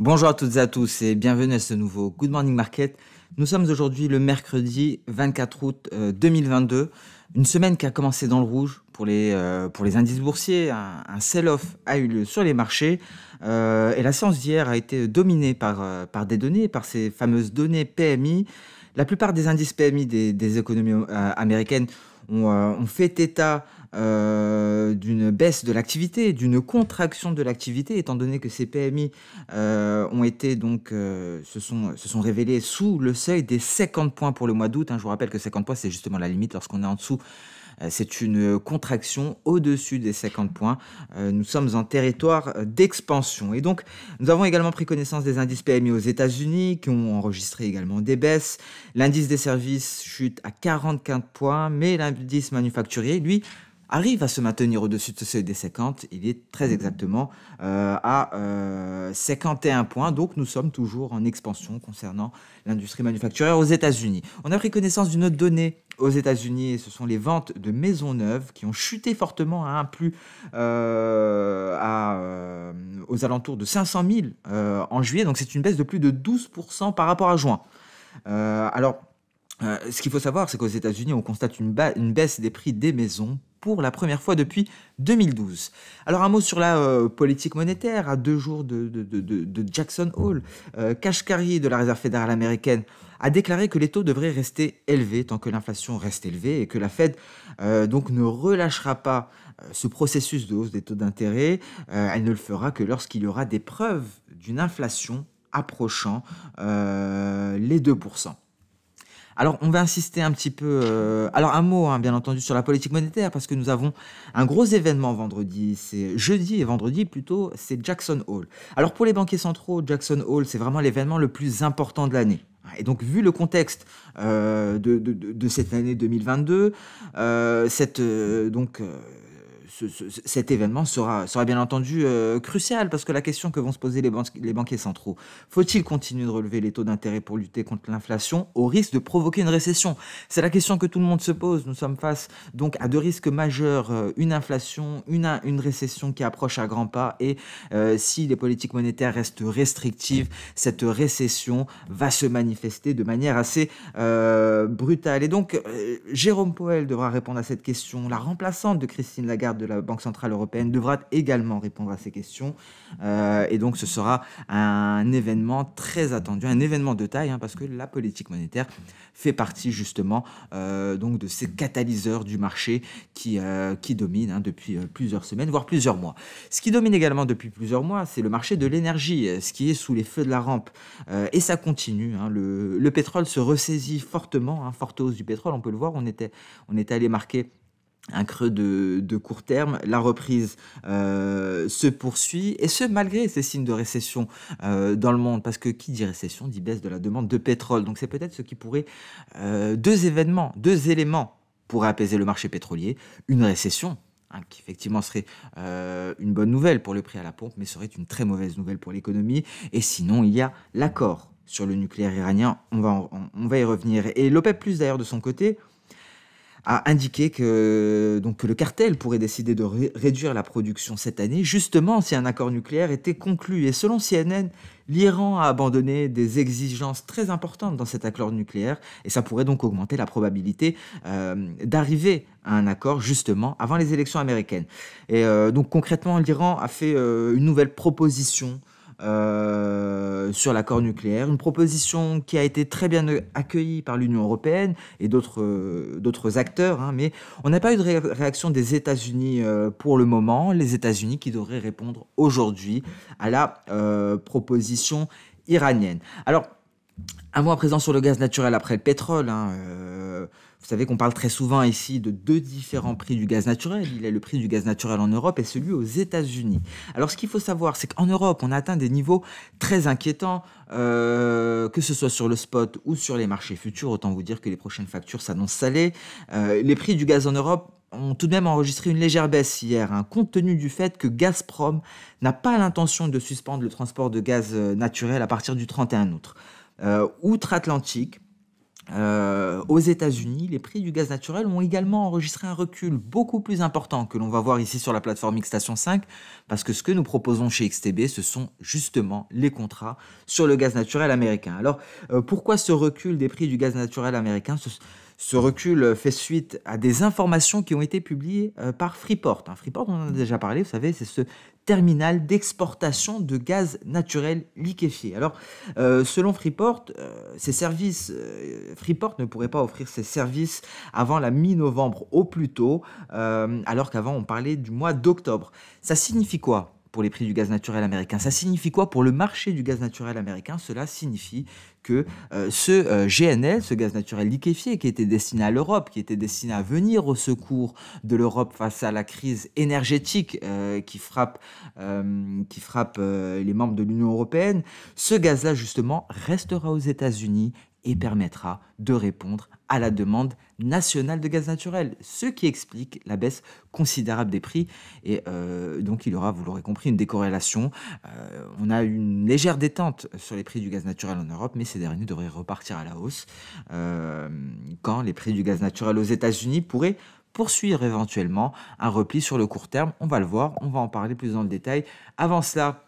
Bonjour à toutes et à tous et bienvenue à ce nouveau Good Morning Market. Nous sommes aujourd'hui le mercredi 24 août 2022, une semaine qui a commencé dans le rouge pour les indices boursiers. Un sell-off a eu lieu sur les marchés et la séance d'hier a été dominée par des données, par ces fameuses données PMI. La plupart des indices PMI des économies américaines ont fait état d'une baisse de l'activité, d'une contraction de l'activité, étant donné que ces PMI se sont révélés sous le seuil des 50 points pour le mois d'août. Je vous rappelle que 50 points, c'est justement la limite. Lorsqu'on est en dessous, c'est une contraction. Au-dessus des 50 points, nous sommes en territoire d'expansion. Et donc, nous avons également pris connaissance des indices PMI aux États-Unis qui ont enregistré également des baisses. L'indice des services chute à 44 points, mais l'indice manufacturier, lui, arrive à se maintenir au-dessus de ce seuil des 50. Il est très exactement à 51 points. Donc, nous sommes toujours en expansion concernant l'industrie manufacturière aux États-Unis. On a pris connaissance d'une autre donnée aux États-Unis, et ce sont les ventes de maisons neuves qui ont chuté fortement à un plus aux alentours de 500 000 en juillet. Donc, c'est une baisse de plus de 12% par rapport à juin. Ce qu'il faut savoir, c'est qu'aux États-Unis, on constate une baisse des prix des maisons pour la première fois depuis 2012. Alors, un mot sur la politique monétaire. À 2 jours de Jackson Hole, Kashkari de la Réserve fédérale américaine a déclaré que les taux devraient rester élevés tant que l'inflation reste élevée et que la Fed donc ne relâchera pas ce processus de hausse des taux d'intérêt. Elle ne le fera que lorsqu'il y aura des preuves d'une inflation approchant les 2%. Alors, on va insister un petit peu... un mot, bien entendu, sur la politique monétaire, parce que nous avons un gros événement vendredi. C'est jeudi et vendredi, plutôt, c'est Jackson Hole. Alors, pour les banquiers centraux, Jackson Hole, c'est vraiment l'événement le plus important de l'année. Et donc, vu le contexte de cette année 2022, cet événement sera bien entendu crucial, parce que la question que vont se poser les banquiers centraux, faut-il continuer de relever les taux d'intérêt pour lutter contre l'inflation au risque de provoquer une récession? C'est la question que tout le monde se pose. Nous sommes face donc à 2 risques majeurs, une inflation, une récession qui approche à grands pas, et si les politiques monétaires restent restrictives, cette récession va se manifester de manière assez brutale. Et donc, Jérôme Powell devra répondre à cette question. La remplaçante de Christine Lagarde de la Banque Centrale Européenne devra également répondre à ces questions. Et donc, ce sera un événement très attendu, un événement de taille, parce que la politique monétaire fait partie justement donc de ces catalyseurs du marché qui dominent depuis plusieurs semaines, voire plusieurs mois. Ce qui domine également depuis plusieurs mois, c'est le marché de l'énergie, ce qui est sous les feux de la rampe. Et ça continue. Le pétrole se ressaisit fortement, forte hausse du pétrole, on peut le voir. On était allé marquer un creux de court terme. La reprise se poursuit, et ce malgré ces signes de récession dans le monde, parce que qui dit récession dit baisse de la demande de pétrole. Donc c'est peut-être ce qui pourrait deux éléments pourraient apaiser le marché pétrolier. Une récession, qui effectivement serait une bonne nouvelle pour le prix à la pompe, mais serait une très mauvaise nouvelle pour l'économie. Et sinon, il y a l'accord sur le nucléaire iranien, on va y revenir. Et l'OPEP+, d'ailleurs, de son côté, a indiqué que le cartel pourrait décider de réduire la production cette année, justement si un accord nucléaire était conclu. Et selon CNN, l'Iran a abandonné des exigences très importantes dans cet accord nucléaire, et ça pourrait donc augmenter la probabilité d'arriver à un accord justement avant les élections américaines. Et donc concrètement, l'Iran a fait une nouvelle proposition sur l'accord nucléaire, une proposition qui a été très bien accueillie par l'Union européenne et d'autres acteurs, mais on n'a pas eu de réaction des États-Unis pour le moment. Les États-Unis qui devraient répondre aujourd'hui à la proposition iranienne. Alors, un mot à présent sur le gaz naturel après le pétrole. Vous savez qu'on parle très souvent ici de 2 différents prix du gaz naturel. Il y a le prix du gaz naturel en Europe et celui aux États-Unis. Alors, ce qu'il faut savoir, c'est qu'en Europe, on a atteint des niveaux très inquiétants, que ce soit sur le spot ou sur les marchés futurs. Autant vous dire que les prochaines factures s'annoncent salées. Les prix du gaz en Europe ont tout de même enregistré une légère baisse hier, compte tenu du fait que Gazprom n'a pas l'intention de suspendre le transport de gaz naturel à partir du 31 août. Outre-Atlantique, Aux États-Unis, les prix du gaz naturel ont également enregistré un recul beaucoup plus important que l'on va voir ici sur la plateforme Xstation 5, parce que ce que nous proposons chez XTB, ce sont justement les contrats sur le gaz naturel américain. Alors, pourquoi ce recul des prix du gaz naturel américain? Ce recul fait suite à des informations qui ont été publiées par Freeport. Freeport, on en a déjà parlé, vous savez, c'est ce terminal d'exportation de gaz naturel liquéfié. Alors, selon Freeport, Freeport ne pourrait pas offrir ses services avant la mi-novembre au plus tôt, alors qu'avant on parlait du mois d'octobre. Ça signifie quoi pour les prix du gaz naturel américain? Ça signifie quoi pour le marché du gaz naturel américain? Cela signifie que ce GNL, ce gaz naturel liquéfié, qui était destiné à l'Europe, qui était destiné à venir au secours de l'Europe face à la crise énergétique qui frappe les membres de l'Union européenne, ce gaz-là, justement, restera aux États-Unis et permettra de répondre à la demande nationale de gaz naturel, ce qui explique la baisse considérable des prix. Et donc il y aura, vous l'aurez compris, une décorrélation. On a une légère détente sur les prix du gaz naturel en Europe, mais ces derniers devraient repartir à la hausse quand les prix du gaz naturel aux États-Unis pourraient poursuivre éventuellement un repli sur le court terme. On va le voir, on va en parler plus dans le détail. Avant cela,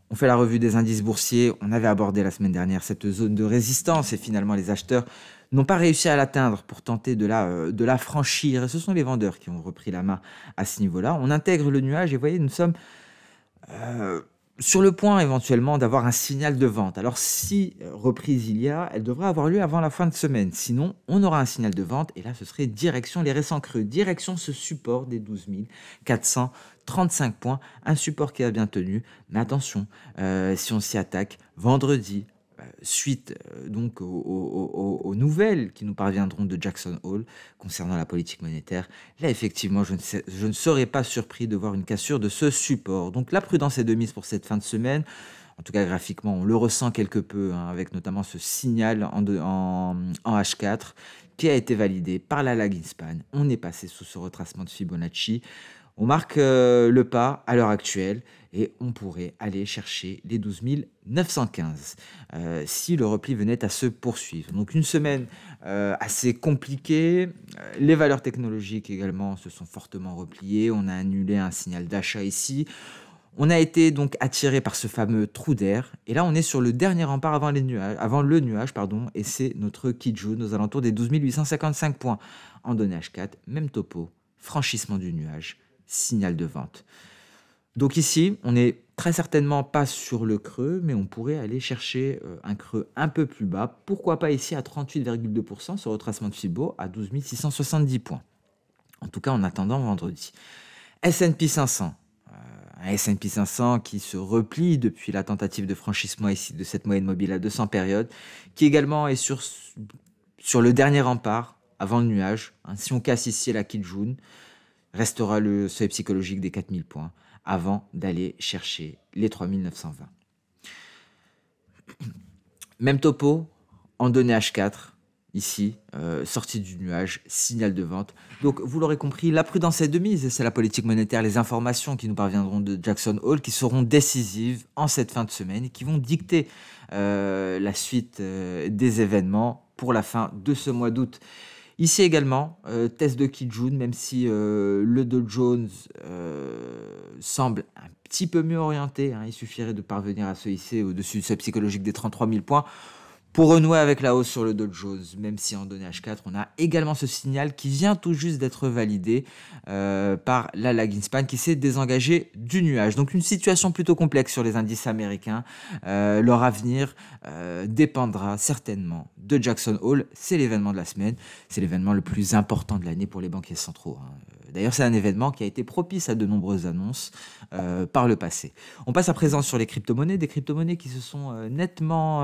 on fait la revue des indices boursiers. On avait abordé la semaine dernière cette zone de résistance et finalement les acheteurs n'ont pas réussi à l'atteindre pour tenter de la franchir. Et ce sont les vendeurs qui ont repris la main à ce niveau-là. On intègre le nuage et vous voyez, nous sommes sur le point éventuellement d'avoir un signal de vente. Alors si reprise il y a, elle devrait avoir lieu avant la fin de semaine. Sinon, on aura un signal de vente et là, ce serait direction les récents creux, direction ce support des 12 435 points, un support qui a bien tenu. Mais attention, si on s'y attaque vendredi, suite donc aux nouvelles qui nous parviendront de Jackson Hole concernant la politique monétaire, là effectivement je ne serais pas surpris de voir une cassure de ce support. Donc la prudence est de mise pour cette fin de semaine. En tout cas graphiquement on le ressent quelque peu avec notamment ce signal en H4 qui a été validé par la lagging span. On est passé sous ce retracement de Fibonacci. On marque le pas à l'heure actuelle et on pourrait aller chercher les 12 915 si le repli venait à se poursuivre. Donc une semaine assez compliquée. Les valeurs technologiques également se sont fortement repliées. On a annulé un signal d'achat ici. On a été donc attiré par ce fameux trou d'air. Et là, on est sur le dernier rempart avant le nuage, et c'est notre Kijun aux alentours des 12 855 points. En données H4, même topo, franchissement du nuage, signal de vente. Donc ici, on n'est très certainement pas sur le creux, mais on pourrait aller chercher un creux un peu plus bas. Pourquoi pas ici à 38,2% sur retracement de Fibo à 12 670 points. En tout cas, en attendant vendredi. S&P 500. Un S&P 500 qui se replie depuis la tentative de franchissement ici de cette moyenne mobile à 200 périodes, qui également est sur le dernier rempart avant le nuage. Si on casse ici la Kijun, restera le seuil psychologique des 4000 points avant d'aller chercher les 3920. Même topo en données H4, ici, sortie du nuage, signal de vente. Donc vous l'aurez compris, la prudence est de mise et c'est la politique monétaire, les informations qui nous parviendront de Jackson Hole qui seront décisives en cette fin de semaine et qui vont dicter la suite des événements pour la fin de ce mois d'août. Ici également, test de Kijun, même si le Dow Jones semble un petit peu mieux orienté, il suffirait de parvenir à se hisser au-dessus du seuil psychologique des 33 000 points pour renouer avec la hausse sur le Dow Jones, même si en données H4, on a également ce signal qui vient tout juste d'être validé par la lagging span qui s'est désengagée du nuage. Donc une situation plutôt complexe sur les indices américains. Leur avenir dépendra certainement de Jackson Hole. C'est l'événement de la semaine. C'est l'événement le plus important de l'année pour les banquiers centraux. D'ailleurs, c'est un événement qui a été propice à de nombreuses annonces par le passé. On passe à présent sur les crypto-monnaies, des crypto-monnaies qui se sont nettement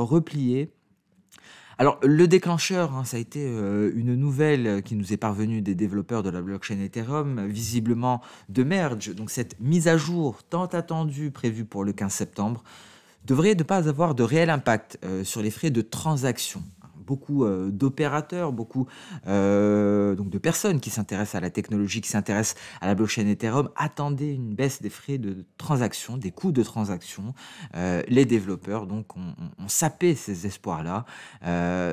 repliées. Alors, le déclencheur, ça a été une nouvelle qui nous est parvenue des développeurs de la blockchain Ethereum, visiblement de merge. Donc, cette mise à jour tant attendue, prévue pour le 15 septembre, devrait ne pas avoir de réel impact sur les frais de transaction. beaucoup d'opérateurs, beaucoup donc de personnes qui s'intéressent à la technologie, qui s'intéressent à la blockchain Ethereum, attendaient une baisse des frais de transaction, des coûts de transaction. Les développeurs donc ont sapé ces espoirs-là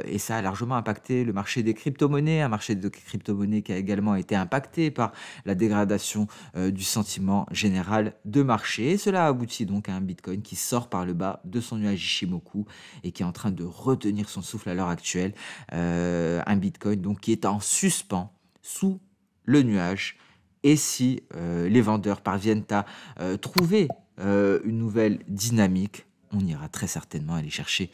et ça a largement impacté le marché des crypto-monnaies, un marché de crypto-monnaies qui a également été impacté par la dégradation du sentiment général de marché. Et cela aboutit donc à un Bitcoin qui sort par le bas de son nuage Ishimoku et qui est en train de retenir son souffle à l'heure actuelle. Un Bitcoin donc qui est en suspens sous le nuage. Et si les vendeurs parviennent à trouver une nouvelle dynamique, on ira très certainement aller chercher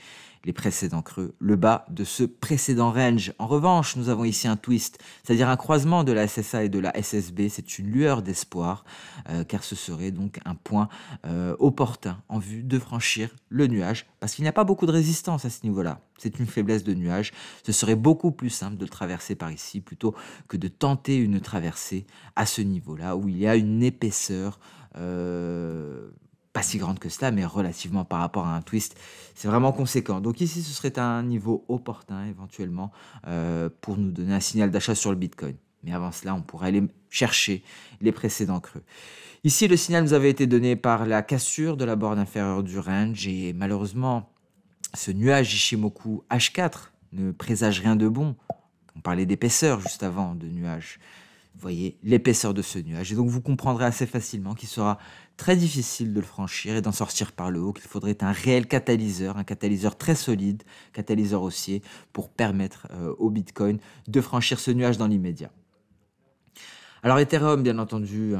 les précédents creux, le bas de ce précédent range. En revanche, nous avons ici un twist, c'est-à-dire un croisement de la SSA et de la SSB. C'est une lueur d'espoir, car ce serait donc un point opportun en vue de franchir le nuage, parce qu'il n'y a pas beaucoup de résistance à ce niveau-là. C'est une faiblesse de nuage. Ce serait beaucoup plus simple de le traverser par ici, plutôt que de tenter une traversée à ce niveau-là, où il y a une épaisseur pas si grande que cela, mais relativement par rapport à un twist, c'est vraiment conséquent. Donc ici, ce serait un niveau opportun éventuellement pour nous donner un signal d'achat sur le Bitcoin. Mais avant cela, on pourrait aller chercher les précédents creux. Ici, le signal nous avait été donné par la cassure de la borne inférieure du range et malheureusement, ce nuage Ishimoku H4 ne présage rien de bon. On parlait d'épaisseur juste avant de nuage. Vous voyez l'épaisseur de ce nuage. Et donc, vous comprendrez assez facilement qu'il sera très difficile de le franchir et d'en sortir par le haut, qu'il faudrait un réel catalyseur, un catalyseur très solide, catalyseur haussier, pour permettre au Bitcoin de franchir ce nuage dans l'immédiat. Alors Ethereum, bien entendu,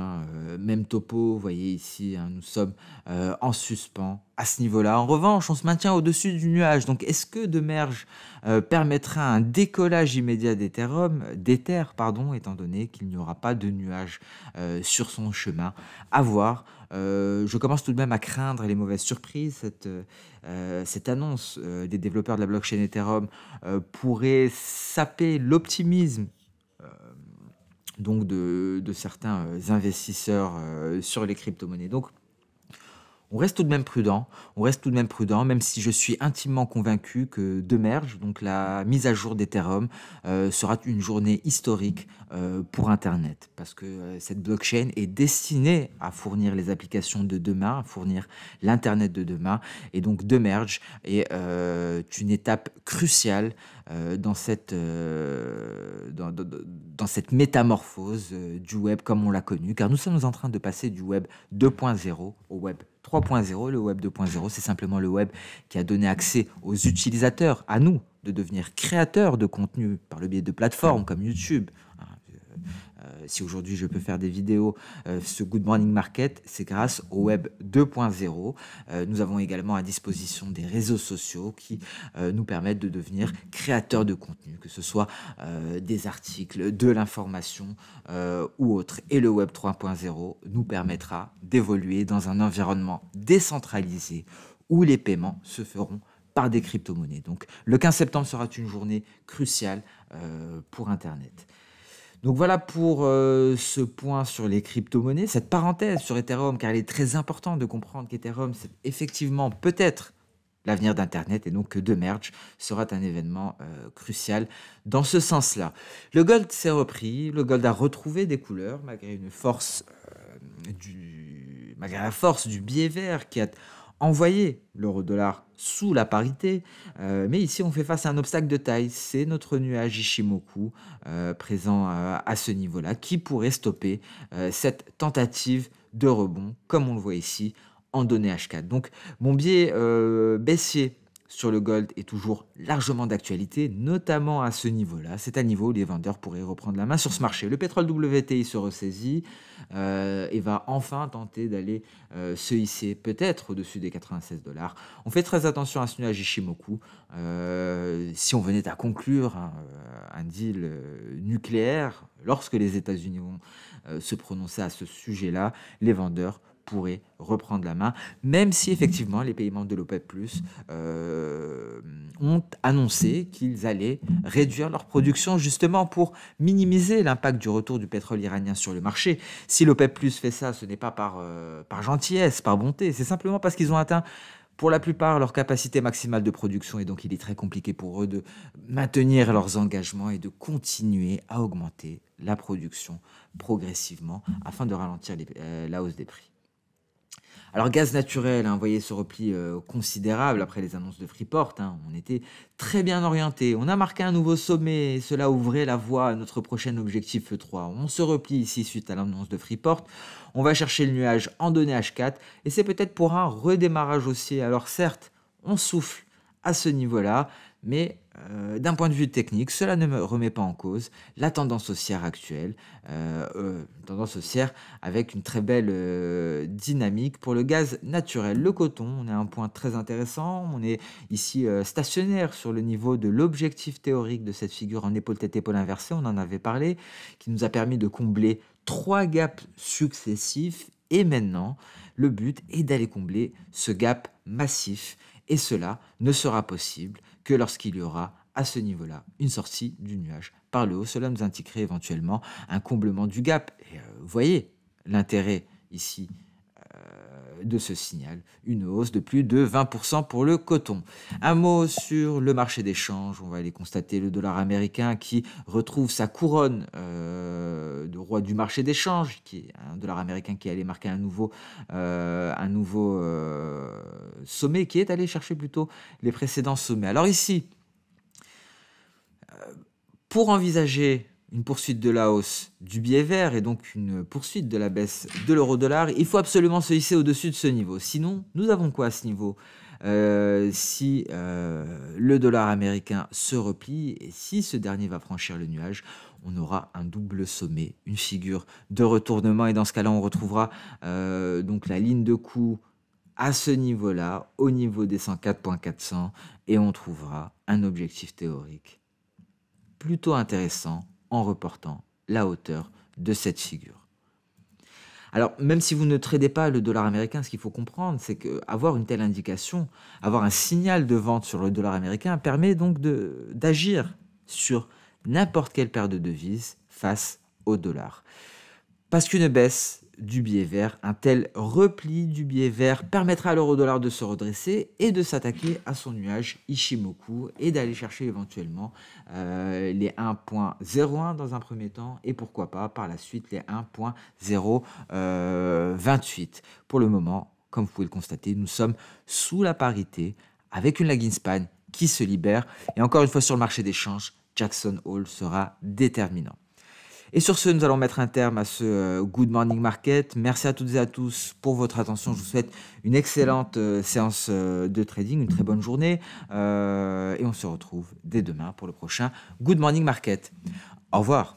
même topo, vous voyez ici, nous sommes en suspens à ce niveau-là. En revanche, on se maintient au-dessus du nuage. Donc, est-ce que de merge permettra un décollage immédiat d'Ether, étant donné qu'il n'y aura pas de nuage sur son chemin? À voir. Je commence tout de même à craindre les mauvaises surprises. Cette annonce des développeurs de la blockchain Ethereum pourrait saper l'optimisme donc de certains investisseurs sur les crypto-monnaies. Donc, on reste tout de même prudent, même si je suis intimement convaincu que de merge, donc la mise à jour d'Ethereum, sera une journée historique pour Internet, parce que cette blockchain est destinée à fournir les applications de demain, à fournir l'Internet de demain, et donc de merge est une étape cruciale dans cette métamorphose du web comme on l'a connu, car nous sommes en train de passer du web 2.0 au web 3.0. Le web 2.0, c'est simplement le web qui a donné accès aux utilisateurs, à nous, de devenir créateurs de contenu par le biais de plateformes comme YouTube. Si aujourd'hui je peux faire des vidéos, ce Good Morning Market, c'est grâce au web 2.0. Nous avons également à disposition des réseaux sociaux qui nous permettent de devenir créateurs de contenu, que ce soit des articles, de l'information ou autre. Et le web 3.0 nous permettra d'évoluer dans un environnement décentralisé où les paiements se feront par des crypto-monnaies. Donc le 15 septembre sera une journée cruciale pour Internet. Donc voilà pour ce point sur les crypto-monnaies, cette parenthèse sur Ethereum, car il est très important de comprendre qu'Ethereum, c'est effectivement peut-être l'avenir d'Internet, et donc que de merge sera un événement crucial dans ce sens-là. Le gold s'est repris, le gold a retrouvé des couleurs, malgré la force du biais vert qui a envoyer l'euro-dollar sous la parité, mais ici on fait face à un obstacle de taille, c'est notre nuage Ishimoku présent à ce niveau-là qui pourrait stopper cette tentative de rebond, comme on le voit ici en données H4. Donc mon biais baissier sur le gold est toujours largement d'actualité, notamment à ce niveau-là. C'est un niveau où les vendeurs pourraient reprendre la main sur ce marché. Le pétrole WTI se ressaisit et va enfin tenter d'aller se hisser peut-être au-dessus des 96 $. On fait très attention à ce nuage Ishimoku. Si on venait à conclure un deal nucléaire, lorsque les États-Unis vont se prononcer à ce sujet-là, les vendeurs pourraient reprendre la main, même si effectivement les pays membres de l'OPEP+, ont annoncé qu'ils allaient réduire leur production justement pour minimiser l'impact du retour du pétrole iranien sur le marché. Si l'OPEP+ fait ça, ce n'est pas par gentillesse, par bonté, c'est simplement parce qu'ils ont atteint Pour la plupart, leur capacité maximale de production est donc il est très compliqué pour eux de maintenir leurs engagements et de continuer à augmenter la production progressivement afin de ralentir la hausse des prix. Alors gaz naturel, hein, vous voyez ce repli considérable après les annonces de Freeport, hein, on était très bien orienté. On a marqué un nouveau sommet et cela ouvrait la voie à notre prochain objectif E3. On se replie ici suite à l'annonce de Freeport. On va chercher le nuage en données H4 et c'est peut-être pour un redémarrage haussier. Alors certes, on souffle à ce niveau-là, mais d'un point de vue technique, cela ne me remet pas en cause la tendance haussière actuelle, tendance haussière avec une très belle dynamique pour le gaz naturel. Le coton, on est à un point très intéressant, on est ici stationnaire sur le niveau de l'objectif théorique de cette figure en épaule-tête-épaule inversée, on en avait parlé, qui nous a permis de combler 3 gaps successifs et maintenant, le but est d'aller combler ce gap massif et cela ne sera possible que lorsqu'il y aura à ce niveau-là une sortie du nuage par le haut. Cela nous indiquerait éventuellement un comblement du gap. Et vous voyez l'intérêt ici de ce signal, une hausse de plus de 20% pour le coton. Un mot sur le marché des changes, on va aller constater le dollar américain qui retrouve sa couronne de roi du marché des changes, qui est un dollar américain qui allait marquer un nouveau sommet, qui est allé chercher plutôt les précédents sommets. Alors ici, pour envisager une poursuite de la hausse du billet vert et donc une poursuite de la baisse de l'euro-dollar, il faut absolument se hisser au-dessus de ce niveau. Sinon, nous avons quoi à ce niveau ? Si le dollar américain se replie et si ce dernier va franchir le nuage, on aura un double sommet, une figure de retournement et dans ce cas-là, on retrouvera donc la ligne de coup à ce niveau-là, au niveau des 104.400 et on trouvera un objectif théorique plutôt intéressant en reportant la hauteur de cette figure. Alors, même si vous ne tradez pas le dollar américain, ce qu'il faut comprendre, c'est qu'avoir une telle indication, avoir un signal de vente sur le dollar américain permet donc d'agir sur n'importe quelle paire de devises face au dollar. Parce qu'une baisse du billet vert, un tel repli du billet vert permettra à l'euro-dollar de se redresser et de s'attaquer à son nuage Ichimoku et d'aller chercher éventuellement les 1.01 dans un premier temps et pourquoi pas par la suite les 1.028. Pour le moment, comme vous pouvez le constater, nous sommes sous la parité avec une lagging span qui se libère et encore une fois sur le marché des changes, Jackson Hole sera déterminant. Et sur ce, nous allons mettre un terme à ce Good Morning Market. Merci à toutes et à tous pour votre attention. Je vous souhaite une excellente séance de trading, une très bonne journée. Et on se retrouve dès demain pour le prochain Good Morning Market. Au revoir.